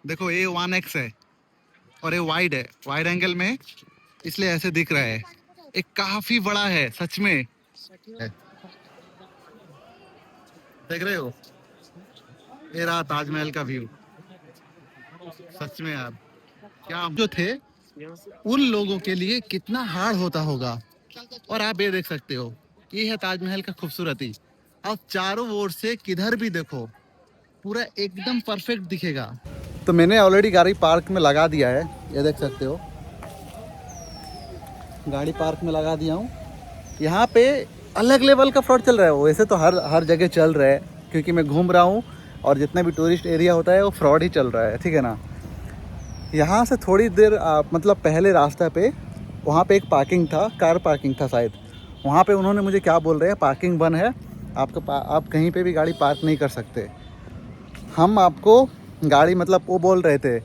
देखो ये 1x है और ये वाइड है, वाइड एंगल में इसलिए ऐसे दिख रहा है। ये काफी बड़ा है सच में। देख रहे हो, ये रहा ताजमहल का व्यू। सच में यार, क्या जो थे उन लोगों के लिए कितना हार्ड होता होगा। और आप ये देख सकते हो, ये है ताजमहल का खूबसूरती। आप चारों ओर से किधर भी देखो पूरा एकदम परफेक्ट दिखेगा। तो मैंने ऑलरेडी गाड़ी पार्क में लगा दिया है, ये देख सकते हो, गाड़ी पार्क में लगा दिया हूँ। यहाँ पे अलग लेवल का फ्रॉड चल रहा है। वैसे तो हर हर जगह चल रहा है, क्योंकि मैं घूम रहा हूँ और जितना भी टूरिस्ट एरिया होता है वो फ्रॉड ही चल रहा है, ठीक है ना। यहाँ से थोड़ी देर मतलब पहले रास्ता पे वहाँ पे एक पार्किंग था, कार पार्किंग था शायद। वहाँ पे उन्होंने मुझे क्या बोल रहे हैं, पार्किंग बंद है, आप कहीं पे भी गाड़ी पार्क नहीं कर सकते। हम आपको गाड़ी, मतलब वो बोल रहे थे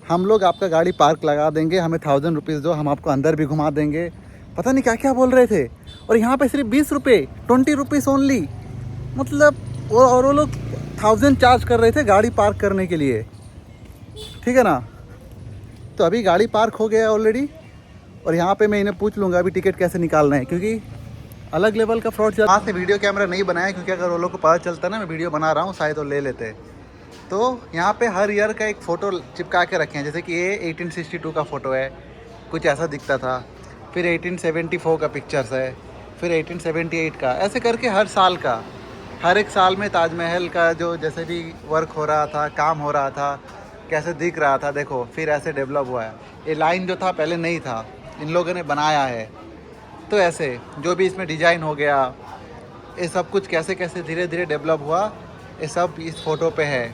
हम लोग आपका गाड़ी पार्क लगा देंगे, हमें 1000 रुपीज़ दो, हम आपको अंदर भी घुमा देंगे। पता नहीं क्या क्या बोल रहे थे। और यहाँ पे सिर्फ 20 रुपये, 20 रुपीज़ ओनली। मतलब वो लोग 1000 चार्ज कर रहे थे गाड़ी पार्क करने के लिए, ठीक है ना। तो अभी गाड़ी पार्क हो गया ऑलरेडी। और यहाँ पे मैं इन्हें पूछ लूँगा अभी टिकट कैसे निकालना है, क्योंकि अलग लेवल का फ्रॉड चल। यहाँ से वीडियो कैमरा नहीं बनाया, क्योंकि अगर वो लोग को पता चलता ना मैं वीडियो बना रहा हूँ शायद वो ले लेते। तो यहाँ पे हर ईयर का एक फ़ोटो चिपका के रखे हैं। जैसे कि ये 1862 का फ़ोटो है, कुछ ऐसा दिखता था। फिर 1874 का पिक्चर्स है, फिर 1878 का, ऐसे करके हर साल का, हर एक साल में ताजमहल का जो जैसे भी वर्क हो रहा था, काम हो रहा था, कैसे दिख रहा था, देखो फिर ऐसे डेवलप हुआ है। ये लाइन जो था पहले नहीं था, इन लोगों ने बनाया है। तो ऐसे जो भी इसमें डिज़ाइन हो गया, ये सब कुछ कैसे कैसे धीरे धीरे डेवलप हुआ, ये सब इस फ़ोटो पे है।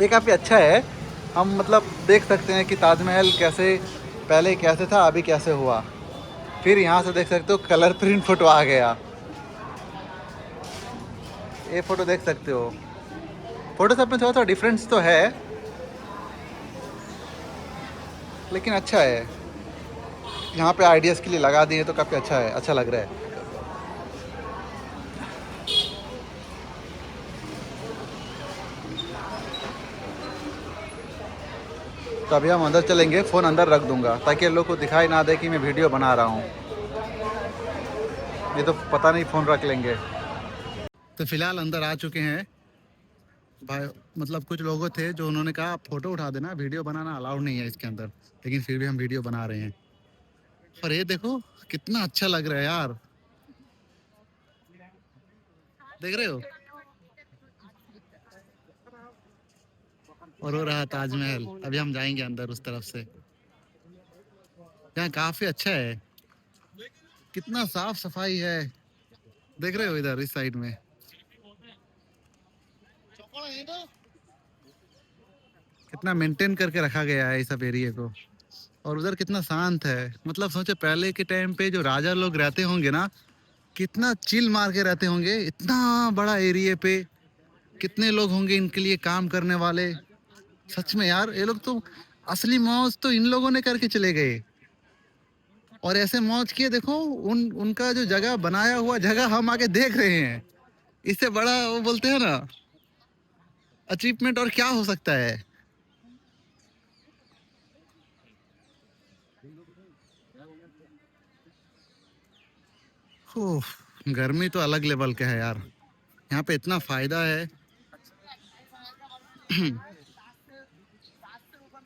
ये काफ़ी अच्छा है। हम मतलब देख सकते हैं कि ताजमहल कैसे पहले कैसे था, अभी कैसे हुआ। फिर यहाँ से देख सकते हो कलर प्रिंट फ़ोटो आ गया। ये फ़ोटो देख सकते हो, फ़ोटो सब में थोड़ा थोड़ा डिफरेंस तो है, लेकिन अच्छा है। यहाँ पे आइडियाज़ के लिए लगा दिए तो काफ़ी अच्छा है, अच्छा लग रहा है। तो अभी हम अंदर चलेंगे, फ़ोन अंदर रख दूँगा ताकि लोग को दिखाई ना दे कि मैं वीडियो बना रहा हूँ। ये तो पता नहीं फ़ोन रख लेंगे। तो फिलहाल अंदर आ चुके हैं भाई। मतलब कुछ लोगों थे जो उन्होंने कहा आप फोटो उठा देना, वीडियो बनाना अलाउड नहीं है इसके अंदर, लेकिन फिर भी हम वीडियो बना रहे हैं। और ये देखो कितना अच्छा लग रहा है यार, देख रहे हो। और वो रहा ताजमहल, अभी हम जाएंगे अंदर उस तरफ से। यहाँ काफी अच्छा है, कितना साफ सफाई है, देख रहे हो इधर इस साइड में कितना मेंटेन करके रखा गया है इस सब एरिया को। और उधर कितना शांत है। मतलब सोचे पहले के टाइम पे जो राजा लोग रहते होंगे ना, कितना चिल मार के रहते होंगे, इतना बड़ा एरिया पे कितने लोग होंगे इनके लिए काम करने वाले। सच में यार, ये लोग तो असली मौज तो इन लोगों ने करके चले गए। और ऐसे मौज किए, देखो उनका जो जगह बनाया हुआ जगह हम आके देख रहे हैं। इससे बड़ा वो बोलते हैं ना अचीवमेंट और क्या हो सकता है। उफ, गर्मी तो अलग लेवल का है यार। यहाँ पे इतना फायदा है।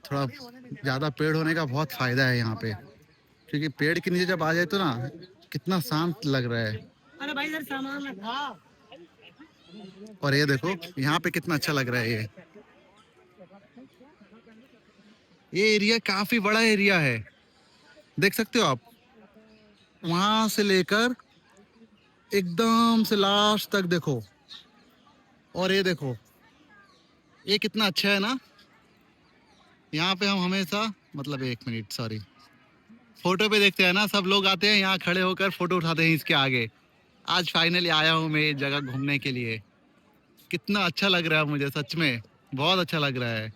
थोड़ा ज्यादा पेड़ होने का बहुत फायदा है यहाँ पे, क्योंकि पेड़ के नीचे जब आ जाए तो ना कितना शांत लग रहा है। अरे भाई इधर सामान रखा। और ये देखो यहाँ पे कितना अच्छा लग रहा है। ये एरिया काफी बड़ा एरिया है, देख सकते हो आप, वहां से लेकर एकदम से लास्ट तक देखो। और ये देखो, ये कितना अच्छा है ना। यहाँ पे हम हमेशा, मतलब एक मिनट सॉरी, फोटो पे देखते हैं ना, सब लोग आते हैं यहाँ खड़े होकर फोटो उठाते हैं इसके आगे। आज फाइनली आया हूँ मैं इस जगह घूमने के लिए। कितना अच्छा लग रहा है मुझे, सच में बहुत अच्छा लग रहा है।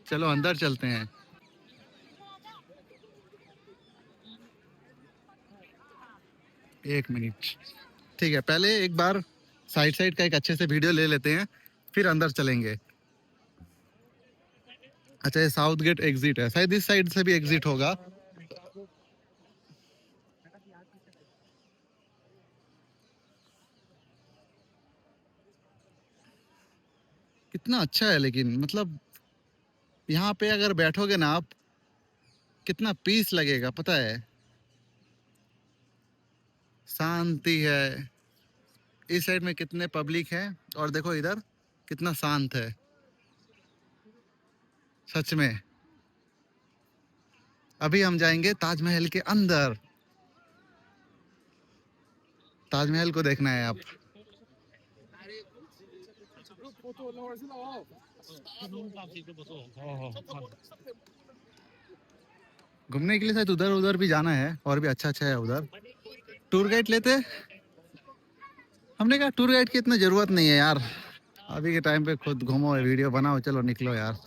चलो अंदर चलते हैं। एक मिनट, ठीक है, पहले एक बार साइड साइड का एक अच्छे से वीडियो ले लेते हैं, फिर अंदर चलेंगे। अच्छा, ये साउथ गेट एग्जिट है, शायद इस साइड से भी एग्जिट होगा। कितना अच्छा है, लेकिन मतलब यहाँ पे अगर बैठोगे ना आप, कितना पीस लगेगा पता है, शांति है। इस साइड में कितने पब्लिक है, और देखो इधर कितना शांत है, सच में। अभी हम जाएंगे ताजमहल के अंदर, ताजमहल को देखना है आप। घूमने के लिए शायद उधर उधर भी जाना है, और भी अच्छा अच्छा है उधर। टूर गाइड लेते, हमने कहा टूर गाइड की इतना जरूरत नहीं है यार, अभी के टाइम पे खुद घूमो, वीडियो बनाओ, चलो निकलो यार।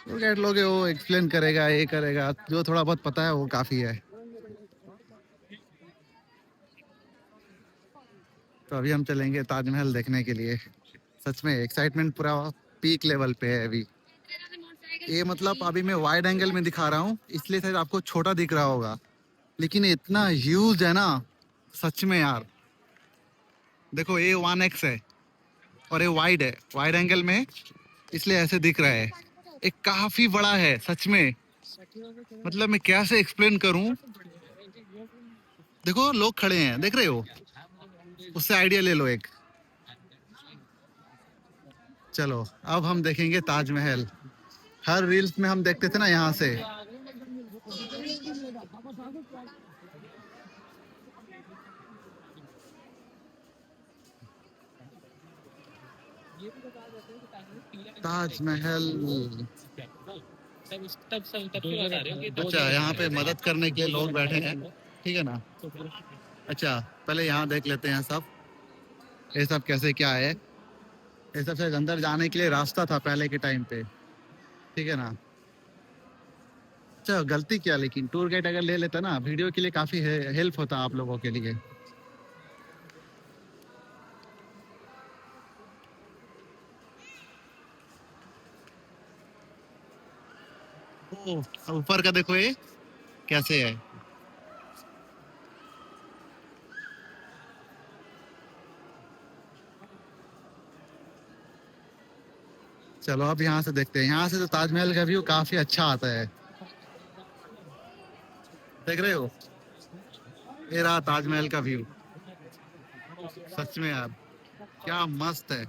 टूर गाइड लोगे, वो एक्सप्लेन करेगा, ये करेगा, जो थोड़ा बहुत पता है वो काफी है। तो अभी हम चलेंगे ताजमहल देखने के लिए। सच में एक्साइटमेंट पूरा पीक लेवल पे है अभी। ये मतलब अभी मैं वाइड एंगल में दिखा रहा हूँ, इसलिए शायद आपको छोटा दिख रहा होगा, लेकिन ये इतना ह्यूज है ना, सच में यार। देखो ये 1x है, और ये वाइड है, वाइड एंगल में इसलिए ऐसे दिख रहा है। ये काफी बड़ा है सच में, मतलब मैं कैसे एक्सप्लेन करूं। देखो लोग खड़े हैं, देख रहे हो, उससे आइडिया ले लो एक। चलो अब हम देखेंगे ताजमहल। हर रील्स में हम देखते थे ना यहाँ से। ताजमहल, अच्छा यहाँ पे मदद करने के लिए लोग बैठे हैं, ठीक है ना। अच्छा पहले यहाँ देख लेते हैं सब, ये सब कैसे क्या है। ये सब शायद अंदर जाने के लिए रास्ता था पहले के टाइम पे, ठीक है ना। अच्छा गलती किया, लेकिन टूर गाइड अगर ले लेता ना, वीडियो के लिए काफी हेल्प होता आप लोगों के लिए। ओ, ऊपर का देखो ये कैसे है। चलो अब यहाँ से देखते हैं, यहाँ से तो ताजमहल का व्यू काफी अच्छा आता है, देख रहे हो, ये रहा ताजमहल का व्यू। सच में यार क्या मस्त है।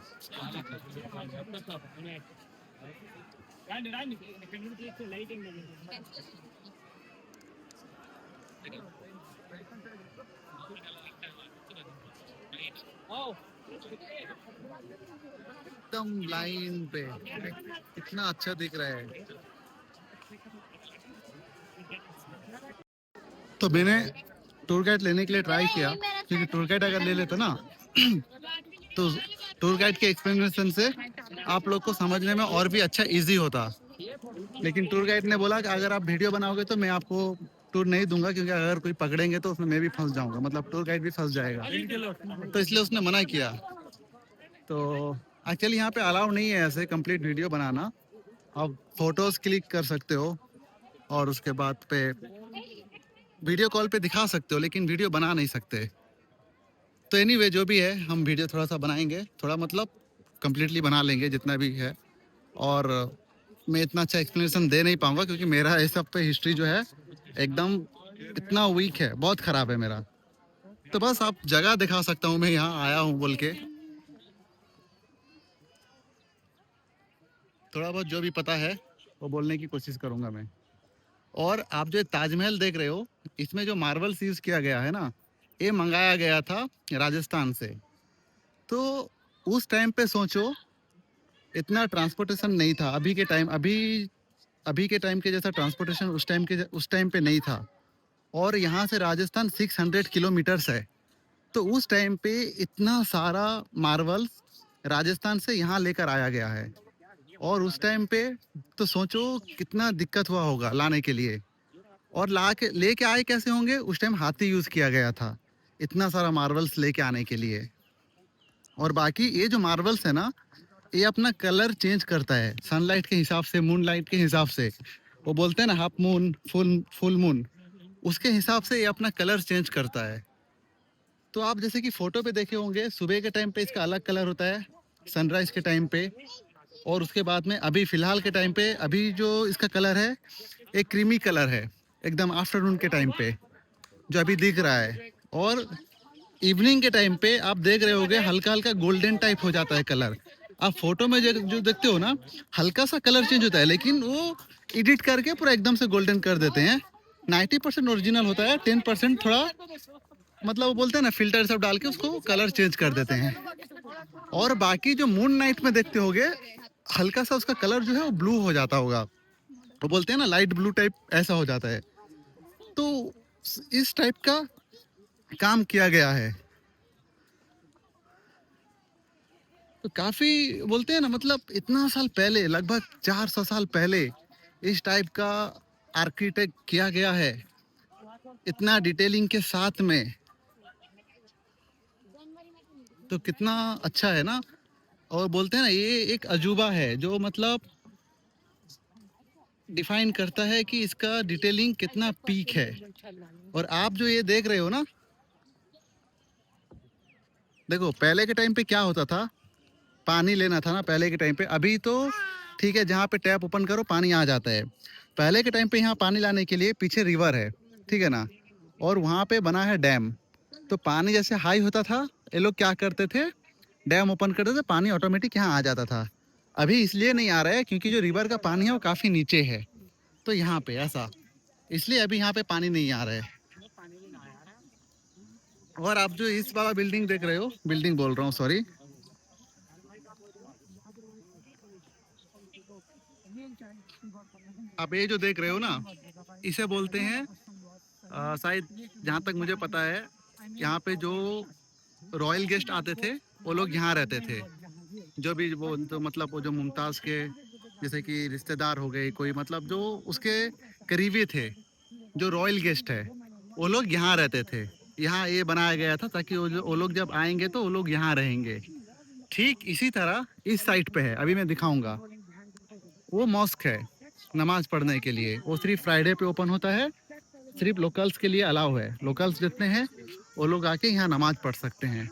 एकदम लाइन पे, कितना अच्छा दिख रहा है। तो मैंने टूर गाइड लेने के लिए ट्राई किया, क्योंकि टूर गाइड अगर ले लेते ना तो टूर गाइड के एक्सप्लेनेशन से आप लोग को समझने में और भी अच्छा इजी होता। लेकिन टूर गाइड ने बोला कि अगर आप वीडियो बनाओगे तो मैं आपको टूर नहीं दूंगा, क्योंकि अगर कोई पकड़ेंगे तो उसमें मैं भी फंस जाऊंगा, मतलब टूर गाइड भी फंस जाएगा, तो इसलिए उसने मना किया। तो एक्चुअली यहाँ पे अलाउ नहीं है ऐसे कंप्लीट वीडियो बनाना। आप फोटोज क्लिक कर सकते हो, और उसके बाद पे वीडियो कॉल पे दिखा सकते हो, लेकिन वीडियो बना नहीं सकते। तो एनीवे जो भी है, हम वीडियो थोड़ा सा बनाएंगे, थोड़ा मतलब कंप्लीटली बना लेंगे जितना भी है। और मैं इतना अच्छा एक्सप्लेनेशन दे नहीं पाऊंगा, क्योंकि मेरा इस सब पे हिस्ट्री जो है एकदम इतना वीक है, बहुत खराब है मेरा। तो बस आप जगह दिखा सकता हूँ मैं यहाँ आया हूँ बोल के, थोड़ा बहुत जो भी पता है वो बोलने की कोशिश करूंगा मैं। और आप जो ताजमहल देख रहे हो, इसमें जो मार्बल्स यूज किया गया है ना, ये मंगाया गया था राजस्थान से। तो उस टाइम पे सोचो, इतना ट्रांसपोर्टेशन नहीं था अभी के टाइम, अभी के टाइम के जैसा ट्रांसपोर्टेशन उस टाइम पे नहीं था। और यहाँ से राजस्थान 600 किलोमीटर्स है। तो उस टाइम पे इतना सारा मार्बल्स राजस्थान से यहाँ लेकर आया गया है। और उस टाइम पे तो सोचो कितना दिक्कत हुआ होगा लाने के लिए। और ला के लेके आए कैसे होंगे, उस टाइम हाथी यूज किया गया था। इतना सारा मार्बल्स लेके आने के लिए। और बाकी ये जो मार्बल्स है ना, ये अपना कलर चेंज करता है सनलाइट के हिसाब से, मून लाइट के हिसाब से। वो बोलते हैं ना half moon, full full moon, उसके हिसाब से ये अपना कलर चेंज करता है। तो आप जैसे कि फोटो पे देखे होंगे, सुबह के टाइम पे इसका अलग कलर होता है, सनराइज के टाइम पे, और उसके बाद में अभी फिलहाल के टाइम पे अभी जो इसका कलर है एक क्रीमी कलर है, एकदम आफ्टरनून के टाइम पे जो अभी दिख रहा है। और इवनिंग के टाइम पे आप देख रहे होगे हल्का हल्का गोल्डन टाइप हो जाता है कलर। आप फोटो में जो देखते हो ना, हल्का सा कलर चेंज होता है, लेकिन वो एडिट करके पूरा एकदम से गोल्डन कर देते हैं। 90% ओरिजिनल होता है, 10% थोड़ा मतलब वो बोलते हैं ना फिल्टर सब डाल के उसको कलर चेंज कर देते हैं। और बाकी जो मून नाइट में देखते होगे हल्का सा उसका कलर जो है वो ब्लू हो जाता होगा, वो बोलते हैं ना लाइट ब्लू टाइप, ऐसा हो जाता है। तो इस टाइप का काम किया गया है। तो काफी बोलते हैं ना, मतलब इतना साल पहले, लगभग 400 साल पहले इस टाइप का आर्किटेक्ट किया गया है, इतना डिटेलिंग के साथ में। तो कितना अच्छा है ना। और बोलते हैं ना ये एक अजूबा है जो मतलब डिफाइन करता है कि इसका डिटेलिंग कितना पीक है। और आप जो ये देख रहे हो ना, देखो पहले के टाइम पे क्या होता था, पानी लेना था ना पहले के टाइम पे, अभी तो ठीक है जहाँ पे टैप ओपन करो पानी आ जाता है। पहले के टाइम पे यहाँ पानी लाने के लिए पीछे रिवर है, ठीक है ना, और वहाँ पे बना है डैम। तो पानी जैसे हाई होता था, ये लोग क्या करते थे, डैम ओपन करते थे, पानी ऑटोमेटिक यहाँ आ जाता था। अभी इसलिए नहीं आ रहा है क्योंकि जो रिवर का पानी है वो काफ़ी नीचे है, तो यहाँ पे ऐसा, इसलिए अभी यहाँ पे पानी नहीं आ रहा है। और आप जो इस वाला बिल्डिंग देख रहे हो, बिल्डिंग बोल रहा हूँ सॉरी, आप ये जो देख रहे हो ना, इसे बोलते हैं शायद जहाँ तक मुझे पता है, यहाँ पे जो रॉयल गेस्ट आते थे वो लोग यहाँ रहते थे। जो भी वो तो मतलब वो जो मुमताज़ के जैसे कि रिश्तेदार हो गए कोई, मतलब जो उसके करीबी थे, जो रॉयल गेस्ट है, वो लोग यहाँ रहते थे। यहाँ ये बनाया गया था ताकि वो लोग जब आएंगे तो वो लोग यहाँ रहेंगे। ठीक इसी तरह इस साइड पे है, अभी मैं दिखाऊंगा, वो मॉस्क है नमाज पढ़ने के लिए। वो सिर्फ फ्राइडे पे ओपन होता है, सिर्फ लोकल्स के लिए अलाउ है। लोकल्स जितने हैं वो लोग आके यहाँ नमाज पढ़ सकते हैं।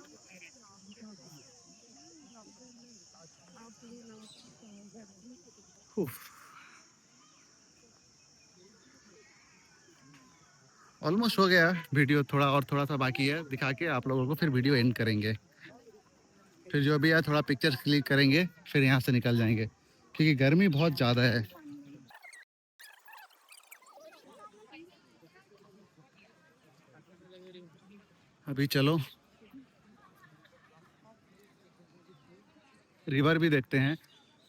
ऑलमोस्ट हो गया वीडियो, थोड़ा और थोड़ा सा बाकी है दिखा के आप लोगों को फिर वीडियो एंड करेंगे। फिर जो भी है थोड़ा पिक्चर क्लिक करेंगे, फिर यहाँ से निकल जाएंगे क्योंकि गर्मी बहुत ज़्यादा है। अभी चलो रिवर भी देखते हैं,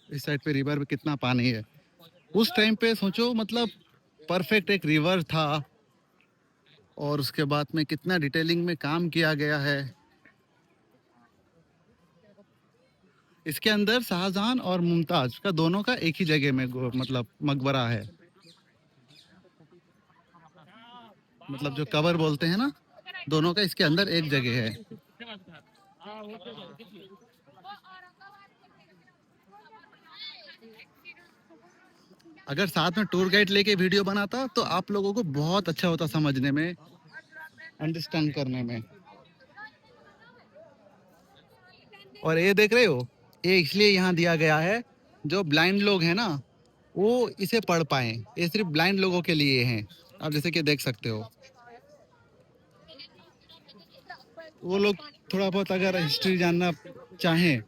इस साइड पे रिवर में कितना पानी है। उस टाइम पे सोचो मतलब परफेक्ट एक रिवर था, और उसके बाद में कितना डिटेलिंग में काम किया गया है। इसके अंदर शाहजहां और मुमताज का दोनों का एक ही जगह में मतलब मकबरा है, मतलब जो कबर बोलते हैं ना, दोनों का इसके अंदर एक जगह है। अगर साथ में टूर गाइड लेके वीडियो बनाता तो आप लोगों को बहुत अच्छा होता समझने में, अंडरस्टैंड करने में। और ये देख रहे हो, ये इसलिए यहाँ दिया गया है, जो ब्लाइंड लोग हैं ना वो इसे पढ़ पाए। ये सिर्फ ब्लाइंड लोगों के लिए हैं। आप जैसे कि देख सकते हो, वो लोग थोड़ा बहुत अगर हिस्ट्री जानना चाहें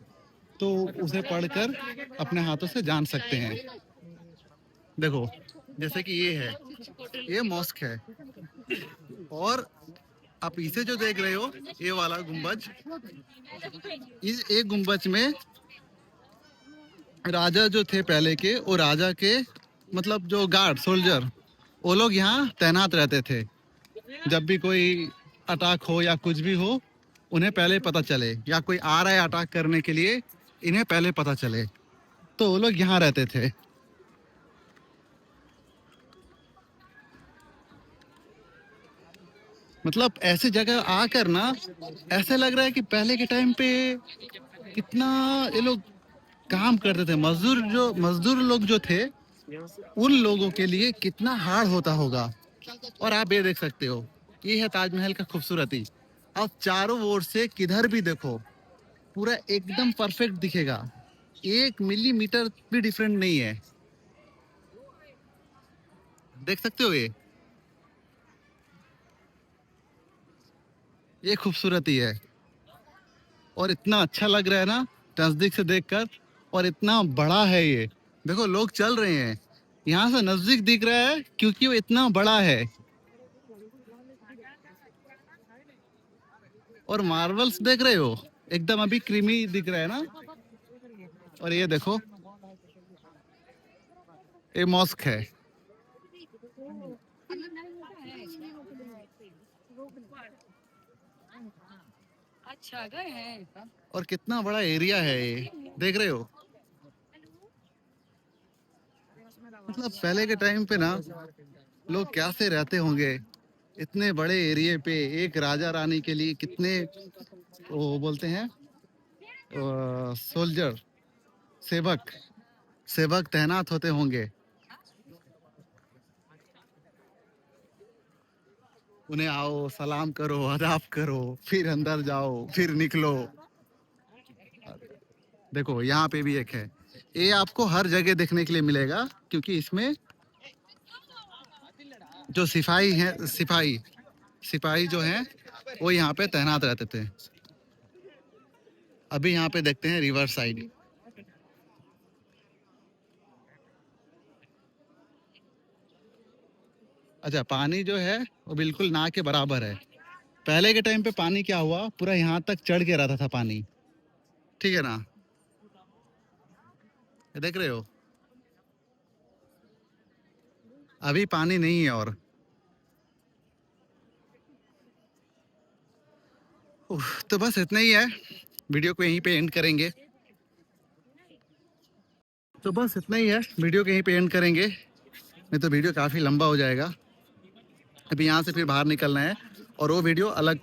तो उसे पढ़कर अपने हाथों से जान सकते हैं। देखो जैसे कि ये है, ये मॉस्क है, और आप इसे जो देख रहे हो ये वाला गुंबज, इस एक गुंबज में राजा जो थे पहले के, वो राजा के मतलब जो गार्ड सोल्जर, वो लोग यहाँ तैनात रहते थे। जब भी कोई अटैक हो या कुछ भी हो, उन्हें पहले पता चले, या कोई आ रहा है अटैक करने के लिए, इन्हें पहले पता चले, तो वो लोग यहाँ रहते थे। मतलब ऐसे जगह आकर ना ऐसे लग रहा है कि पहले के टाइम पे कितना ये लोग काम करते थे। मजदूर लोग जो थे, उन लोगों के लिए कितना हार्ड होता होगा। और आप ये देख सकते हो, ये है ताजमहल का खूबसूरती। आप चारों ओर से किधर भी देखो, पूरा एकदम परफेक्ट दिखेगा, 1 मिलीमीटर भी डिफरेंट नहीं है। देख सकते हो ये खूबसूरती है। और इतना अच्छा लग रहा है ना नजदीक से देखकर। और इतना बड़ा है ये, देखो लोग चल रहे हैं। यहाँ से नजदीक दिख रहा है क्योंकि वो इतना बड़ा है। और मार्बल्स देख रहे हो, एकदम अभी क्रीमी दिख रहा है ना। और ये देखो, ये मॉस्क है। अच्छा गए हैं। और कितना बड़ा एरिया है ये, देख रहे हो। मतलब पहले के टाइम पे ना लोग कैसे रहते होंगे इतने बड़े एरिया पे। एक राजा रानी के लिए कितने वो बोलते हैं सोल्जर, सेवक सेवक तैनात होते होंगे। उन्हें आओ, सलाम करो, अदाब करो, फिर अंदर जाओ, फिर निकलो। देखो यहाँ पे भी एक है। ये आपको हर जगह देखने के लिए मिलेगा क्योंकि इसमें जो सिपाही हैं, सिपाही सिपाही जो हैं वो यहाँ पे तैनात रहते थे। अभी यहाँ पे देखते हैं रिवर साइड। अच्छा, पानी जो है वो बिल्कुल ना के बराबर है। पहले के टाइम पे पानी क्या हुआ, पूरा यहाँ तक चढ़ के रहता था पानी, ठीक है ना। ये देख रहे हो, अभी पानी नहीं है। और तो बस इतना ही है, वीडियो को यहीं पे एंड करेंगे। तो बस इतना ही है, वीडियो को यहीं पे एंड करेंगे, नहीं तो वीडियो काफ़ी लंबा हो जाएगा। अभी यहाँ से फिर बाहर निकलना है और वो वीडियो अलग,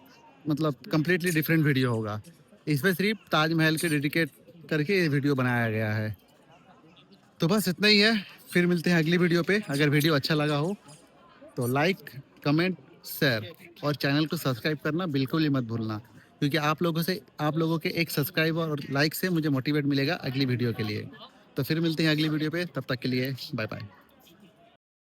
मतलब कम्प्लीटली डिफरेंट वीडियो होगा। इसमें सिर्फ ताजमहल के डेडिकेट करके ये वीडियो बनाया गया है। तो बस इतना ही है, फिर मिलते हैं अगली वीडियो पे। अगर वीडियो अच्छा लगा हो तो लाइक, कमेंट, शेयर और चैनल को सब्सक्राइब करना बिल्कुल ही मत भूलना, क्योंकि आप लोगों के एक सब्सक्राइब और लाइक से मुझे मोटिवेट मिलेगा अगली वीडियो के लिए। तो फिर मिलते हैं अगली वीडियो पे, तब तक के लिए बाय बाय।